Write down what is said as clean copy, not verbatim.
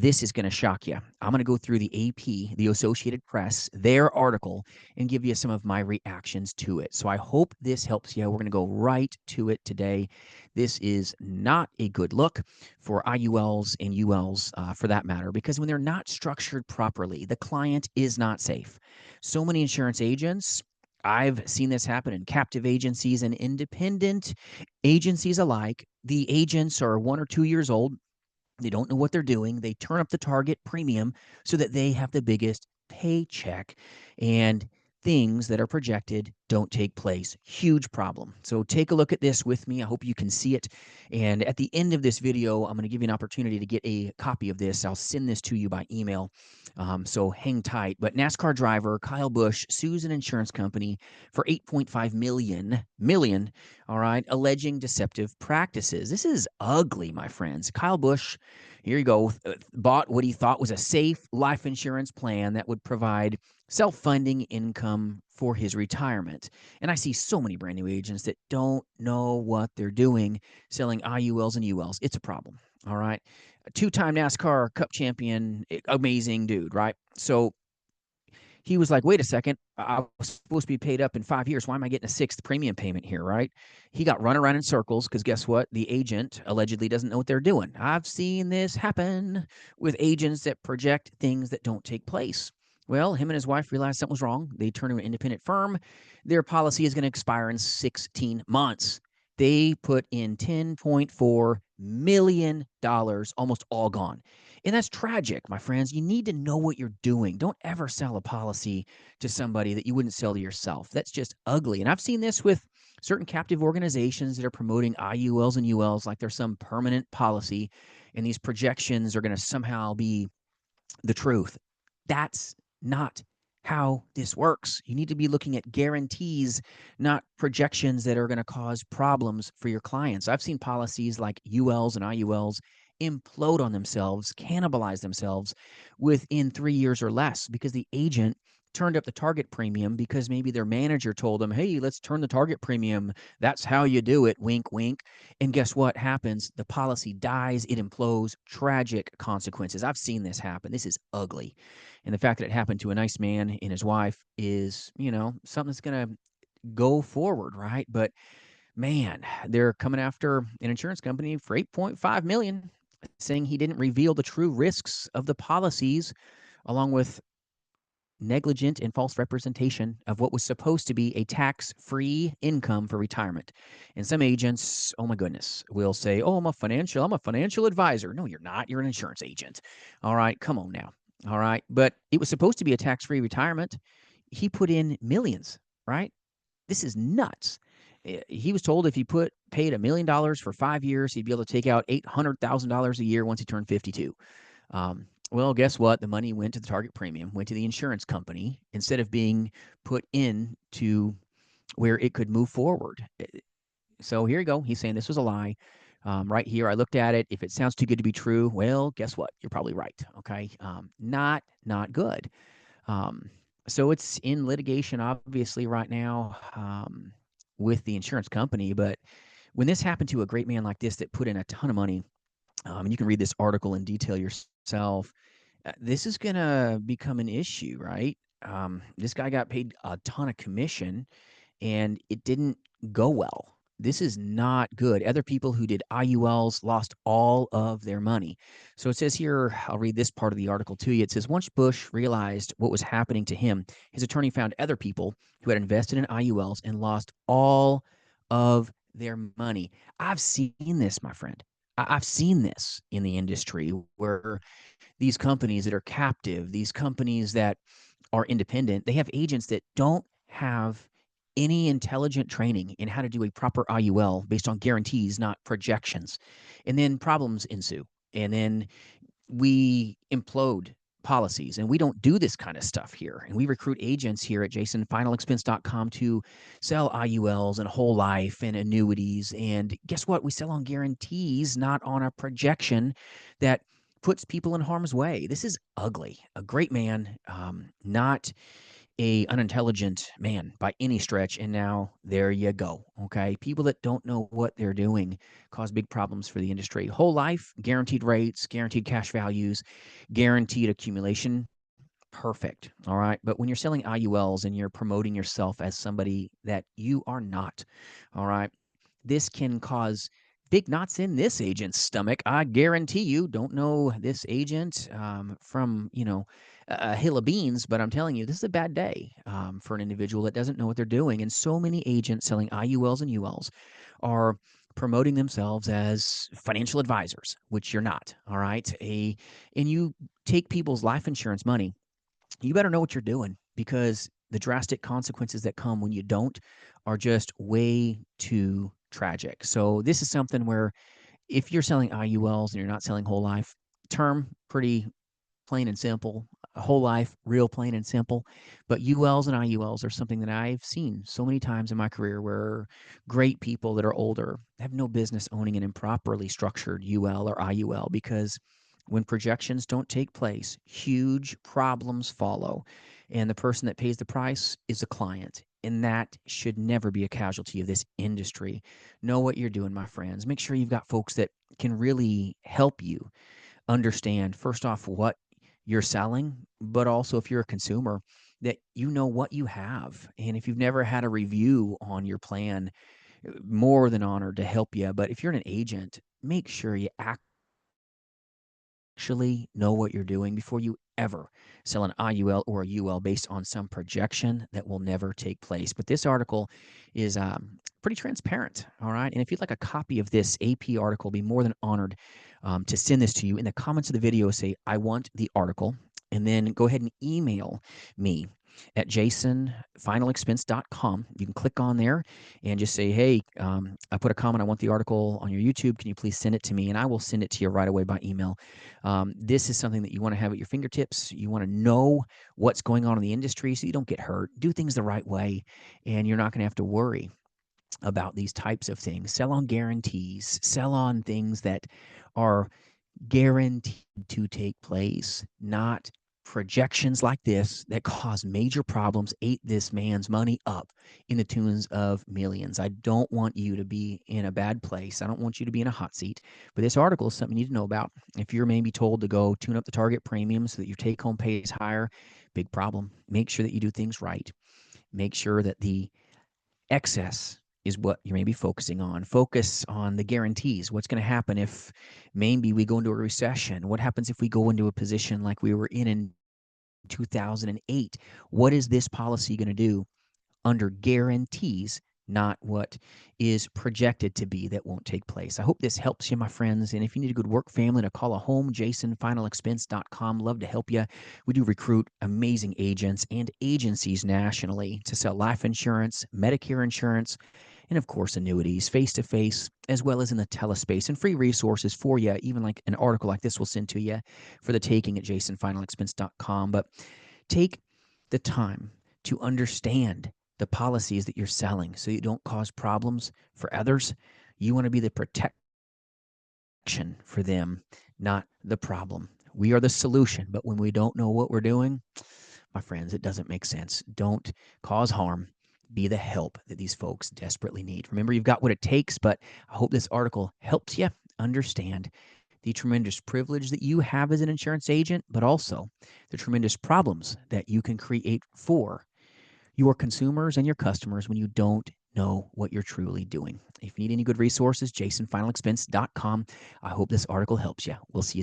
this is going to shock you. I'm going to go through the AP, the Associated Press, their article, and give you some of my reactions to it. So I hope this helps you. We're going to go right to it today. This is not a good look for IULs and ULs for that matter, because when they're not structured properly, the client is not safe. So many insurance agents, I've seen this happen in captive agencies and independent agencies alike. The agents are 1 or 2 years old. They don't know what they're doing. They turn up the target premium so that they have the biggest paycheck, and things that are projected don't take place. Huge problem. So take a look at this with me. I hope you can see it. And at the end of this video, I'm going to give you an opportunity to get a copy of this. I'll send this to you by email. So hang tight. But NASCAR driver Kyle Busch sues an insurance company for 8.5 million, all right, alleging deceptive practices. This is ugly, my friends. Kyle Busch, here you go, bought what he thought was a safe life insurance plan that would provide self-funding income for his retirement. And I see so many brand new agents that don't know what they're doing selling IULs and ULs. It's a problem, all right? A two-time NASCAR Cup champion, amazing dude, right? So he was like, wait a second, I was supposed to be paid up in 5 years. Why am I getting a sixth premium payment here, right? He got run around in circles because guess what? The agent allegedly doesn't know what they're doing. I've seen this happen with agents that project things that don't take place. Well, him and his wife realized something was wrong. They turned to an independent firm. Their policy is going to expire in 16 months. They put in $10.4 million, almost all gone. And that's tragic, my friends. You need to know what you're doing. Don't ever sell a policy to somebody that you wouldn't sell to yourself. That's just ugly. And I've seen this with certain captive organizations that are promoting IULs and ULs like there's some permanent policy, and these projections are going to somehow be the truth. That's not how this works. You need to be looking at guarantees, not projections that are going to cause problems for your clients. I've seen policies like ULs and IULs implode on themselves, cannibalize themselves within 3 years or less because the agent turned up the target premium because maybe their manager told them, hey, let's turn the target premium. That's how you do it. Wink, wink. And guess what happens? The policy dies. It implodes. Tragic consequences. I've seen this happen. This is ugly. And the fact that it happened to a nice man and his wife is, something that's going to go forward, right? But man, they're coming after an insurance company for 8.5 million, saying he didn't reveal the true risks of the policies, along with negligent and false representation of what was supposed to be a tax-free income for retirement. And some agents, oh my goodness, will say, oh, I'm a financial advisor. No, you're not. You're an insurance agent. All right, come on now. All right. But it was supposed to be a tax-free retirement. He put in millions, right? This is nuts. He was told if he paid $1 million for 5 years, he'd be able to take out $800,000 a year once he turned 52. Well, guess what? The money went to the target premium, went to the insurance company instead of being put into where it could move forward. So here you go. He's saying this was a lie. Right here, I looked at it. If it sounds too good to be true, well, guess what? You're probably right. Okay, not good. So it's in litigation, obviously, right now with the insurance company. But when this happened to a great man like this that put in a ton of money, and you can read this article in detail yourself, this is going to become an issue, right? This guy got paid a ton of commission, and it didn't go well. This is not good. Other people who did IULs lost all of their money. So it says here, I'll read this part of the article to you. It says, once Bush realized what was happening to him, his attorney found other people who had invested in IULs and lost all of their money. I've seen this, my friend. I've seen this in the industry where these companies that are captive, these companies that are independent, they have agents that don't have any intelligent training in how to do a proper IUL based on guarantees, not projections. And then problems ensue. And then we implode policies, and we don't do this kind of stuff here. And we recruit agents here at jasonfinalexpense.com to sell IULs and whole life and annuities. And guess what? We sell on guarantees, not on a projection that puts people in harm's way. This is ugly. A great man, not a unintelligent man by any stretch, and now there you go. Okay, people that don't know what they're doing cause big problems for the industry. Whole life, guaranteed rates, guaranteed cash values, guaranteed accumulation. Perfect. All right. But when you're selling IULs and you're promoting yourself as somebody that you are not, all right, this can cause big knots in this agent's stomach. I guarantee you don't know this agent from, a hill of beans, but I'm telling you, this is a bad day for an individual that doesn't know what they're doing. And so many agents selling IULs and ULs are promoting themselves as financial advisors, which you're not. All right. And you take people's life insurance money, you better know what you're doing, because the drastic consequences that come when you don't are just way too tragic. So this is something where if you're selling IULs and you're not selling whole life, term pretty plain and simple. A whole life, real plain and simple. But ULs and IULs are something that I've seen so many times in my career where great people that are older have no business owning an improperly structured UL or IUL, because when projections don't take place, huge problems follow. And the person that pays the price is a client. And that should never be a casualty of this industry. Know what you're doing, my friends. Make sure you've got folks that can really help you understand, first off, what you're selling, but also if you're a consumer, that you know what you have. And if you've never had a review on your plan, more than honored to help you. But if you're an agent, make sure you actually know what you're doing before you ever sell an IUL or a UL based on some projection that will never take place. But this article is pretty transparent. All right. And if you'd like a copy of this AP article, be more than honored to send this to you. In the comments of the video, say, I want the article. And then go ahead and email me at jasonfinalexpense.com. You can click on there and just say, hey, I put a comment, I want the article on your YouTube. Can you please send it to me? And I will send it to you right away by email. This is something that you want to have at your fingertips. You want to know what's going on in the industry so you don't get hurt. Do things the right way, and you're not going to have to worry about these types of things. Sell on guarantees, sell on things that are guaranteed to take place, not projections like this that cause major problems, ate this man's money up in the tunes of millions. I don't want you to be in a bad place. I don't want you to be in a hot seat. But this article is something you need to know about. If you're maybe told to go tune up the target premium so that your take home pay is higher, big problem. Make sure that you do things right. Make sure that the excess is what you may be focusing on. Focus on the guarantees. What's going to happen if maybe we go into a recession? What happens if we go into a position like we were in 2008? What is this policy going to do under guarantees, not what is projected to be that won't take place? I hope this helps you, my friends. And if you need a good work family to call a home, jasonfinalexpense.com. Love to help you. We do recruit amazing agents and agencies nationally to sell life insurance, Medicare insurance, and of course annuities, face-to-face, as well as in the telespace, and free resources for you, even like an article like this we'll send to you for the taking at jasonfinalexpense.com. But take the time to understand the policies that you're selling so you don't cause problems for others. You want to be the protection for them, not the problem. We are the solution, but when we don't know what we're doing, my friends, it doesn't make sense. Don't cause harm. Be the help that these folks desperately need. Remember, you've got what it takes, but I hope this article helps you understand the tremendous privilege that you have as an insurance agent, but also the tremendous problems that you can create for your consumers and your customers when you don't know what you're truly doing. If you need any good resources, jasonfinalexpense.com. I hope this article helps you. We'll see you